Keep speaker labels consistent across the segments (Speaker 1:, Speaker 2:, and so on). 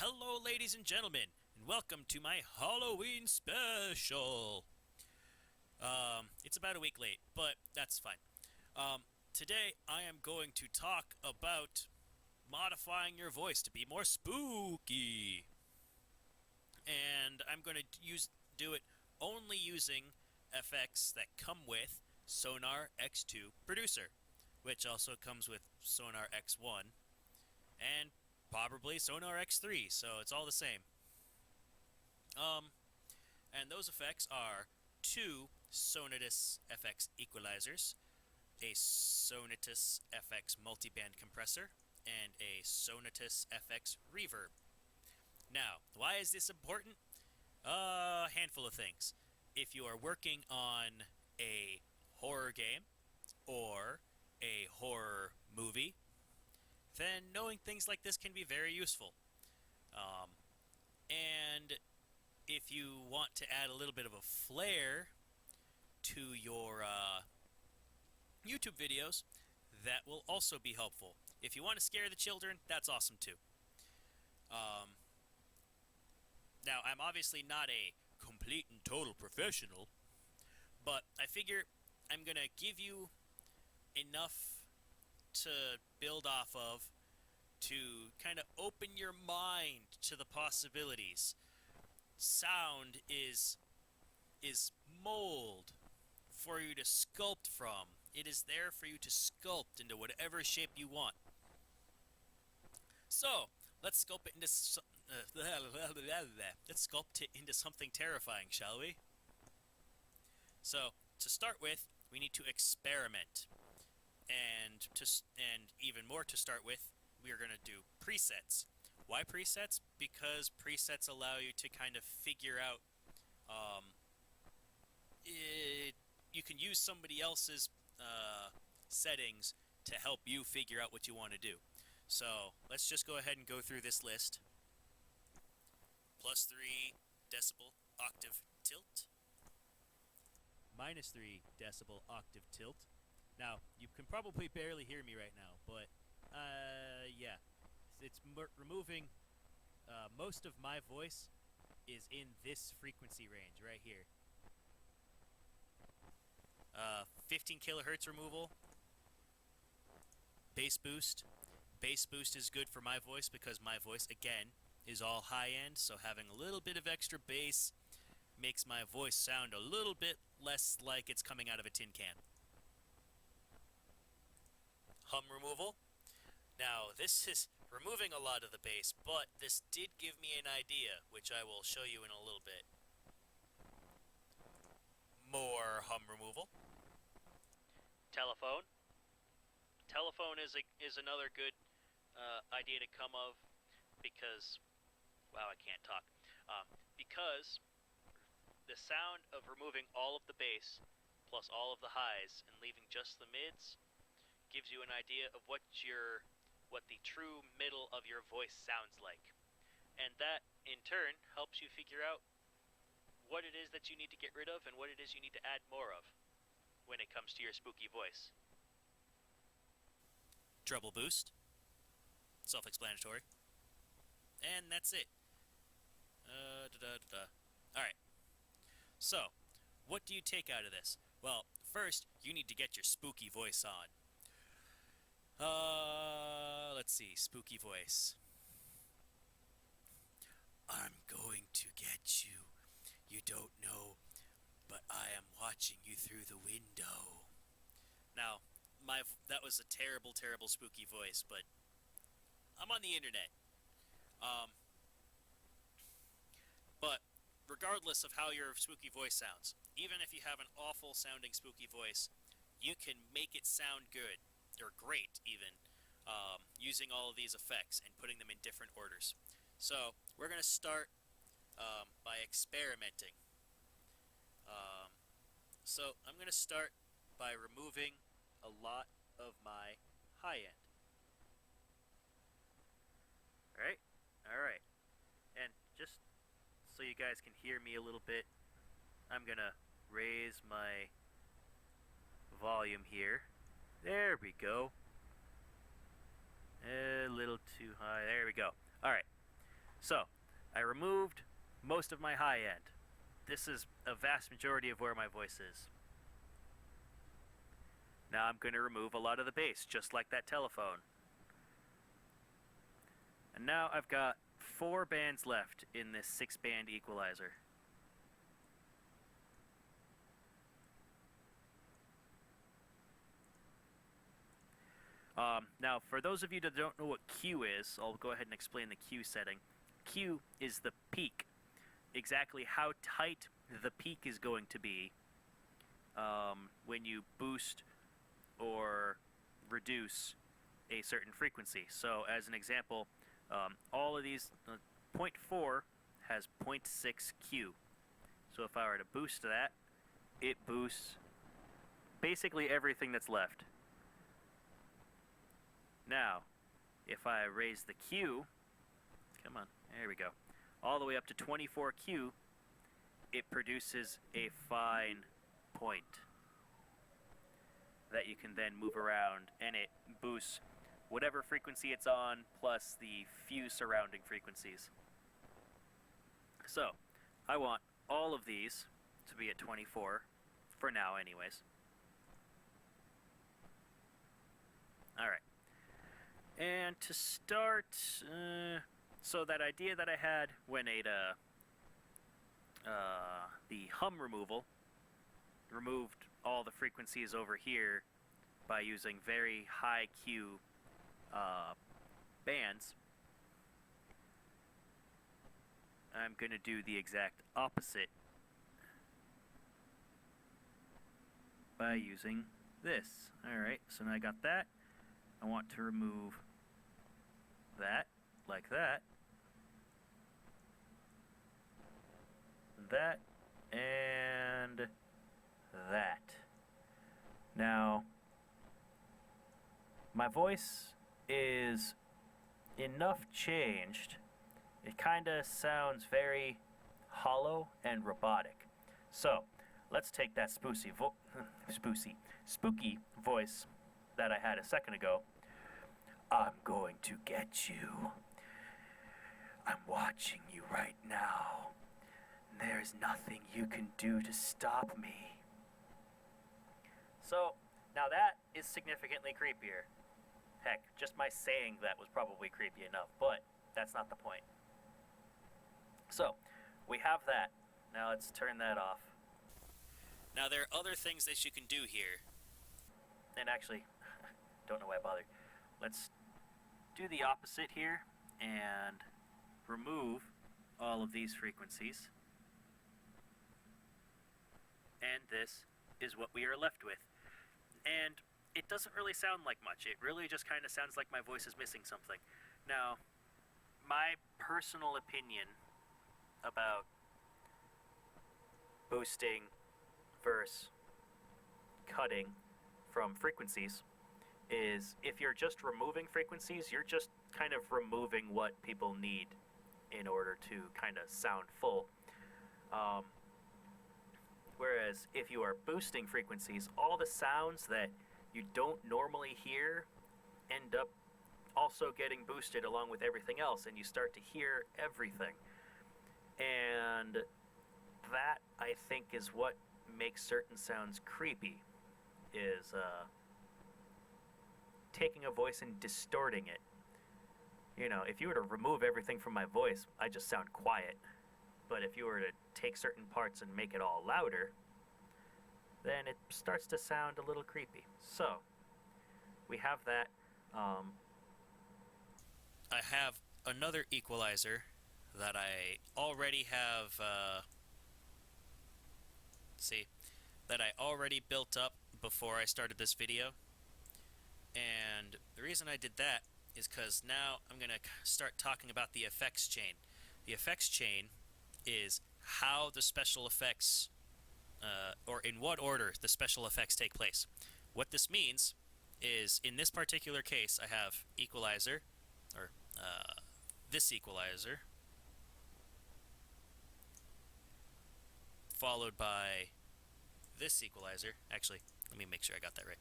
Speaker 1: Hello, ladies and gentlemen, and welcome to my Halloween special. It's about a week late, but that's fine. Today I am going to talk about modifying your voice to be more spooky, and I'm going to do it only using effects that come with Sonar X2 Producer, which also comes with Sonar X1 and probably Sonar X3, so it's all the same. And those effects are two Sonatus FX equalizers, a Sonatus FX multiband compressor, and a Sonatus FX reverb. Now, why is this important? A handful of things. If you are working on a horror game or a horror movie, then knowing things like this can be very useful. And if you want to add a little bit of a flair to your YouTube videos, that will also be helpful. If you want to scare the children, that's awesome too. Now, I'm obviously not a complete and total professional, but I figure I'm going to give you enough to build off of to kind of open your mind to the possibilities. Sound is mold for you to sculpt from. It is there for you to sculpt into whatever shape you want. So, let's sculpt it into let's sculpt it into something terrifying, shall we? So, to start with, we need to experiment. And even more to start with, we are going to do presets. Why presets? Because presets allow you to kind of figure out you can use somebody else's settings to help you figure out what you want to do. So let's just go ahead and go through this list. +3 decibel octave tilt. -3 decibel octave tilt. Now, you can probably barely hear me right now, but yeah. It's removing most of my voice is in this frequency range right here. 15 kilohertz removal. Bass boost. Bass boost is good for my voice because my voice, again, is all high end, so having a little bit of extra bass makes my voice sound a little bit less like it's coming out of a tin can. Hum removal. Now, this is removing a lot of the bass, but this did give me an idea, which I will show you in a little bit. More hum removal. Telephone. Telephone is another good idea to come of because, wow, I can't talk. Because the sound of removing all of the bass plus all of the highs and leaving just the mids gives you an idea of what the true middle of your voice sounds like. And that, in turn, helps you figure out what it is that you need to get rid of and what it is you need to add more of when it comes to your spooky voice. Treble boost. Self-explanatory. And that's it. Alright. So, what do you take out of this? Well, first, you need to get your spooky voice on. Let's see, spooky voice. I'm going to get you. You don't know, but I am watching you through the window. Now, that was a terrible, terrible spooky voice, but I'm on the internet. But regardless of how your spooky voice sounds, even if you have an awful sounding spooky voice, you can make it sound good, or great even, using all of these effects and putting them in different orders. So, we're going to start by experimenting. So, I'm going to start by removing a lot of my high end. Alright. And just so you guys can hear me a little bit, I'm going to raise my volume here. There we go. A little too high. There we go. Alright. So, I removed most of my high end. This is a vast majority of where my voice is. Now I'm going to remove a lot of the bass, just like that telephone. And now I've got 4 bands left in this 6-band equalizer. Now, for those of you that don't know what Q is, I'll go ahead and explain the Q setting. Q is the peak, exactly how tight the peak is going to be when you boost or reduce a certain frequency. So, as an example, all of these, 0.4 has 0.6 Q. So if I were to boost that, it boosts basically everything that's left. Now, if I raise the Q, come on, there we go, all the way up to 24Q, it produces a fine point that you can then move around, and it boosts whatever frequency it's on plus the few surrounding frequencies. So, I want all of these to be at 24, for now anyways. Alright. And to start, so that idea that I had when I the hum removal, removed all the frequencies over here by using very high Q bands, I'm going to do the exact opposite by using this. Alright, so now I got that. I want to remove that, like that, that, and that. Now, my voice is enough changed, it kinda sounds very hollow and robotic. So, let's take that spooky voice that I had a second ago. I'm going to get you. I'm watching you right now. There's nothing you can do to stop me. So, now that is significantly creepier. Heck, just my saying that was probably creepy enough, but that's not the point. So, we have that. Now let's turn that off. Now there are other things that you can do here. And actually, don't know why I bothered. Let's do the opposite here and remove all of these frequencies. And this is what we are left with. And it doesn't really sound like much. It really just kind of sounds like my voice is missing something. Now, my personal opinion about boosting versus cutting from frequencies is if you're just removing frequencies, you're just kind of removing what people need in order to kind of sound full. Whereas if you are boosting frequencies, all the sounds that you don't normally hear end up also getting boosted along with everything else, and you start to hear everything. And that, I think, is what makes certain sounds creepy, is taking a voice and distorting it. You know, if you were to remove everything from my voice, I just sound quiet. But if you were to take certain parts and make it all louder, then it starts to sound a little creepy. So, we have that. I have another equalizer that I already have, that I already built up before I started this video. And the reason I did that is because now I'm going to start talking about the effects chain. The effects chain is how the special effects, or in what order the special effects take place. What this means is, in this particular case, I have equalizer, or this equalizer, followed by this equalizer. Actually, let me make sure I got that right.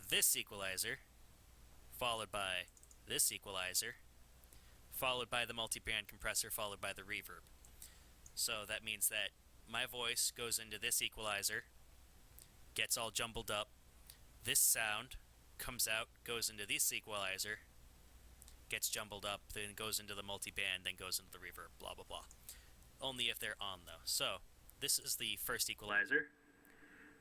Speaker 1: This equalizer, followed by this equalizer, followed by the multiband compressor, followed by the reverb. So that means that my voice goes into this equalizer, gets all jumbled up. This sound comes out, goes into this equalizer, gets jumbled up, then goes into the multiband, then goes into the reverb, blah, blah, blah. Only if they're on, though. So, this is the first equalizer.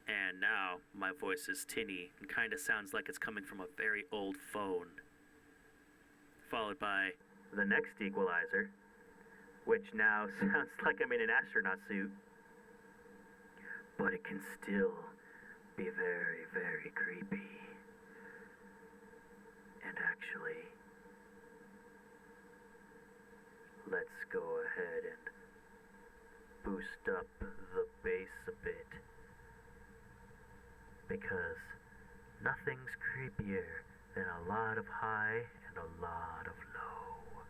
Speaker 1: And now, my voice is tinny and kind of sounds like it's coming from a very old phone. Followed by the next equalizer, which now sounds like I'm in an astronaut suit. But it can still be very, very creepy. And actually, let's go ahead and boost up the bass a bit. Because nothing's creepier than a lot of high and a lot of low.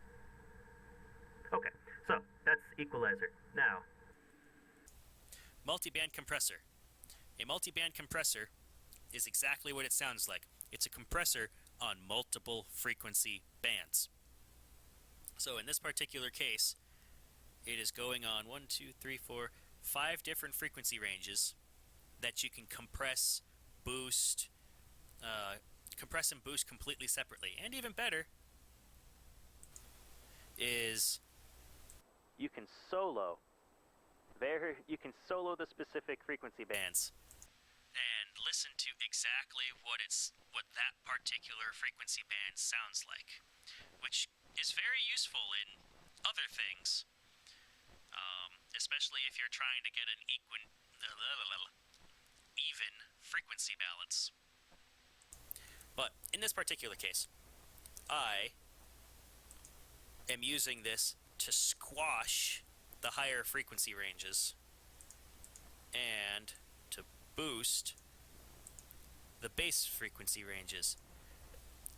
Speaker 1: Okay, so that's equalizer. Now, multiband compressor. A multiband compressor is exactly what it sounds like. It's a compressor on multiple frequency bands. So in this particular case, it is going on 5 different frequency ranges that you can compress, boost, compress and boost completely separately. And even better is you can solo the specific frequency bands and listen to exactly what that particular frequency band sounds like, which is very useful in other things, especially if you're trying to get an even frequency balance. But in this particular case, I am using this to squash the higher frequency ranges and to boost the bass frequency ranges.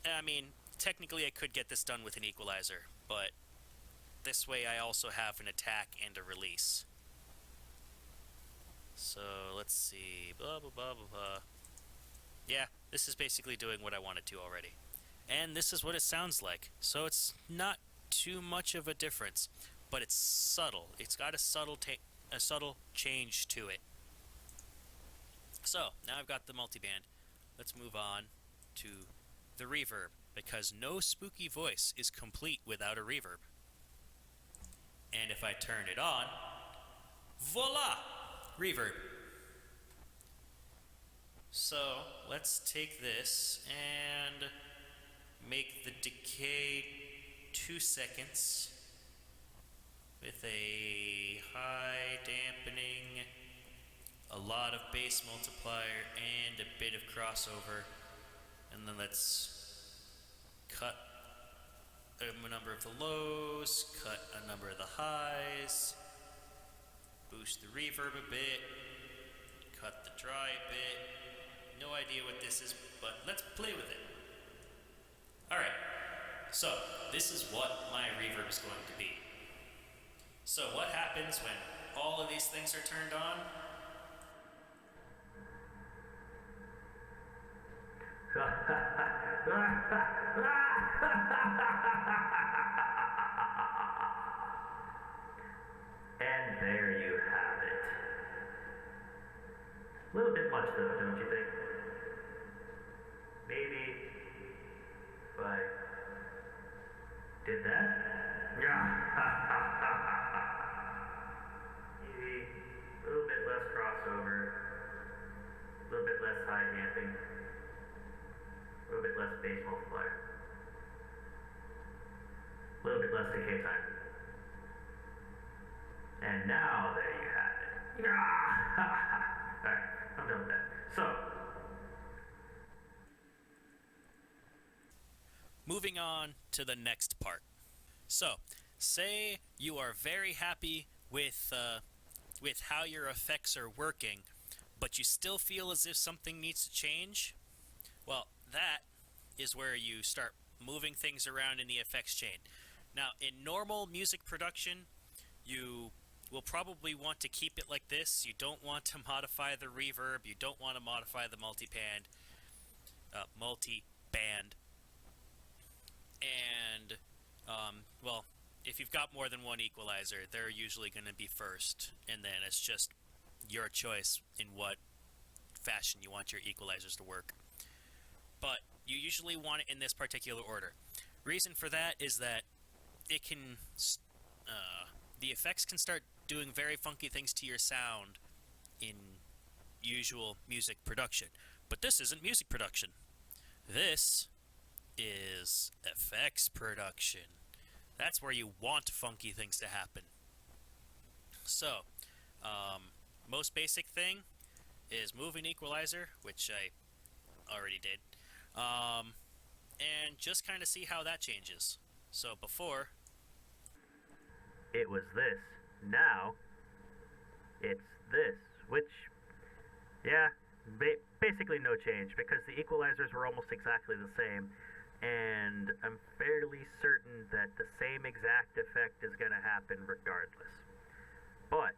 Speaker 1: I mean, technically I could get this done with an equalizer, but this way I also have an attack and a release. So let's see, blah blah blah blah blah. Yeah, this is basically doing what I wanted to already. And this is what it sounds like. So it's not too much of a difference, but it's subtle. It's got a subtle change to it. So, now I've got the multiband. Let's move on to the reverb, because no spooky voice is complete without a reverb. And if I turn it on, voila! Reverb. So, let's take this and make the decay 2 seconds with a high dampening, a lot of bass multiplier, and a bit of crossover. And then let's cut a number of the lows, cut a number of the highs, boost the reverb a bit, cut the dry a bit. No idea what this is, but let's play with it. Alright, so this is what my reverb is going to be. So what happens when all of these things are turned on? And there you have it. A little bit much though, don't you think? Maybe if I did that? Maybe a little bit less crossover, a little bit less high damping, a little bit less bass multiplier, a little bit less decay time. And now there you have it. Alright, I'm done with that. So, moving on to the next part. So, say you are very happy with how your effects are working, but you still feel as if something needs to change. Well, that is where you start moving things around in the effects chain. Now, in normal music production, you will probably want to keep it like this. You don't want to modify the reverb. You don't want to modify the multiband. And Well, if you've got more than one equalizer, they're usually going to be first, and then it's just your choice in what fashion you want your equalizers to work. But you usually want it in this particular order. Reason for that is that it can, the effects can start doing very funky things to your sound in usual music production. But this isn't music production. This is effects production. That's where you want funky things to happen. So, most basic thing is move an equalizer, which I already did, and just kind of see how that changes. So before,
Speaker 2: it was this. Now, it's this, which, yeah, basically no change because the equalizers were almost exactly the same, and I'm fairly certain that the same exact effect is going to happen regardless. But,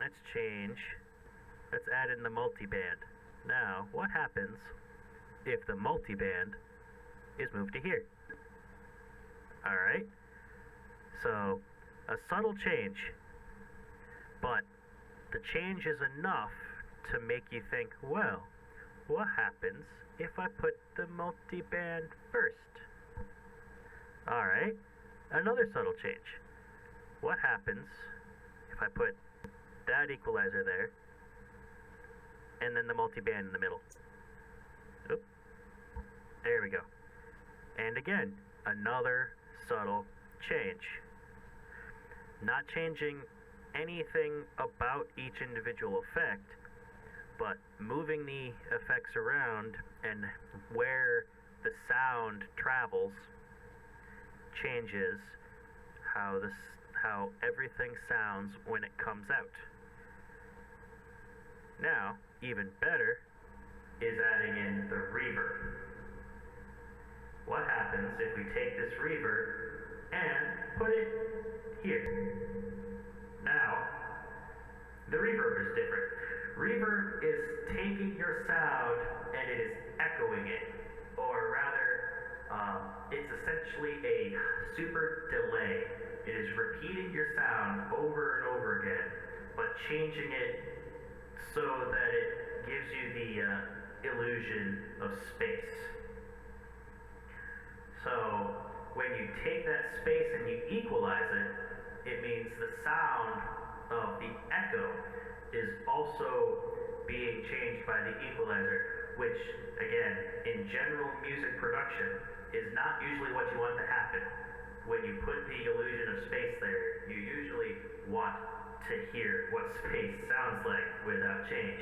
Speaker 2: let's change. Let's add in the multiband. Now, what happens if the multiband is moved to here? Alright, so a subtle change, but the change is enough to make you think, well, what happens if I put the multiband first? Alright, another subtle change. What happens if I put that equalizer there and then the multiband in the middle? Oop. There we go. And again, another subtle change. Not changing anything about each individual effect, but moving the effects around and where the sound travels changes how everything sounds when it comes out. Now, even better is adding in the reverb. What happens if we take this reverb and put it here? Now, the reverb is different. Reverb is taking your sound and it is echoing it, or rather, it's essentially a super delay. It is repeating your sound over and over again, but changing it so that it gives you the illusion of space. So when you take that space and you equalize it, it means the sound of the echo is also being changed by the equalizer, which, again, in general music production, is not usually what you want to happen. When you put the illusion of space there, you usually want to hear what space sounds like without change.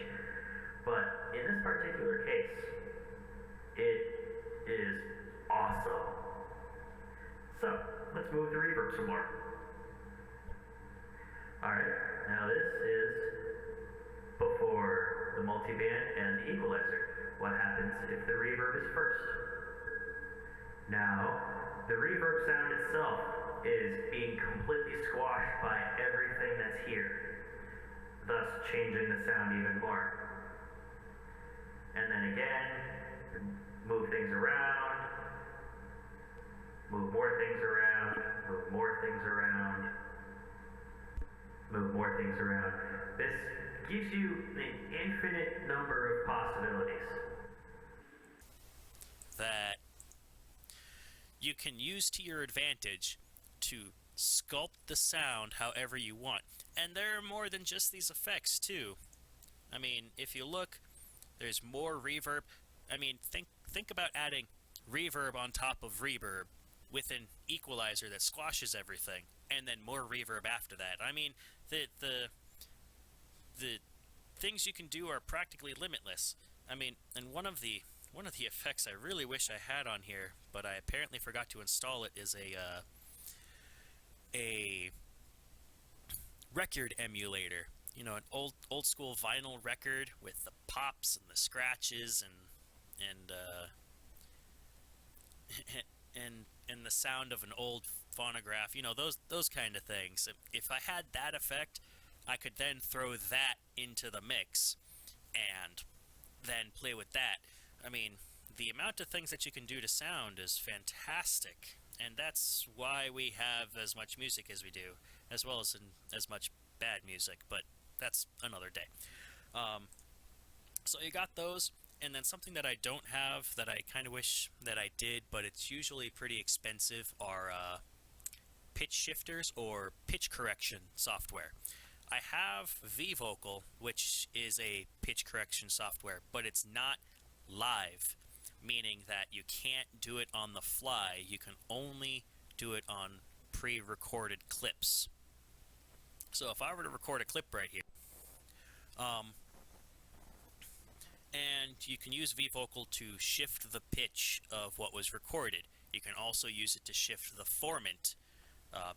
Speaker 2: But in this particular case, it is awesome. So, let's move the reverb some more. Alright, now this is before the multiband and the equalizer. What happens if the reverb is first? Now, the reverb sound itself is being completely squashed by everything that's here, thus changing the sound even more. And then again, move things around, move more things around, move more things around, move more things around. This gives you an infinite number of possibilities
Speaker 1: that you can use to your advantage to sculpt the sound however you want. And there are more than just these effects too. I mean, if you look, there's more reverb. I mean, think about adding reverb on top of reverb with an equalizer that squashes everything, and then more reverb after that. I mean, the things you can do are practically limitless. I mean, and one of the effects I really wish I had on here, but I apparently forgot to install it, is a record emulator. You know, an old school vinyl record with the pops and the scratches and and the sound of an old phonograph. You know, those kind of things. If I had that effect, I could then throw that into the mix and then play with that. I mean, the amount of things that you can do to sound is fantastic, and that's why we have as much music as we do, as well as as much bad music, but that's another day. So you got those, and then something that I don't have that I kind of wish that I did, but it's usually pretty expensive, are pitch shifters or pitch correction software. I have vVocal, which is a pitch correction software, but it's not live, meaning that you can't do it on the fly. You can only do it on pre-recorded clips. So if I were to record a clip right here, and you can use vVocal to shift the pitch of what was recorded. You can also use it to shift the formant,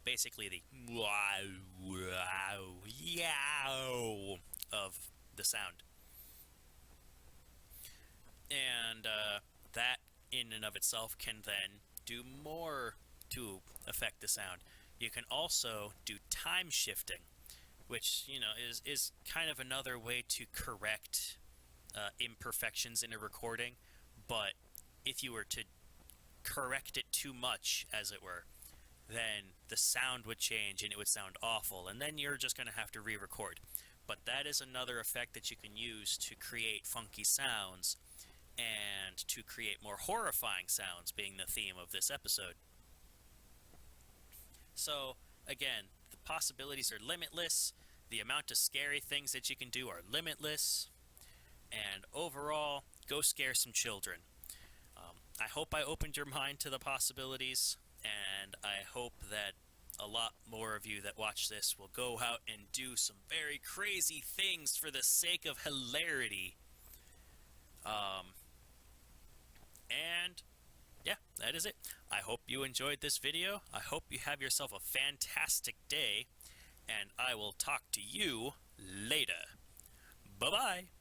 Speaker 1: basically the wow, wow, yow of the sound. And that in and of itself can then do more to affect the sound. You can also do time shifting, which, you know, is kind of another way to correct imperfections in a recording, but if you were to correct it too much, as it were, then the sound would change and it would sound awful, and then you're just going to have to re-record. But that is another effect that you can use to create funky sounds and to create more horrifying sounds, being the theme of this episode. So, again, the possibilities are limitless, the amount of scary things that you can do are limitless, and overall, go scare some children. I hope I opened your mind to the possibilities, and I hope that a lot more of you that watch this will go out and do some very crazy things for the sake of hilarity. And yeah, that is it. I hope you enjoyed this video. I hope you have yourself a fantastic day, and I will talk to you later. Bye-bye.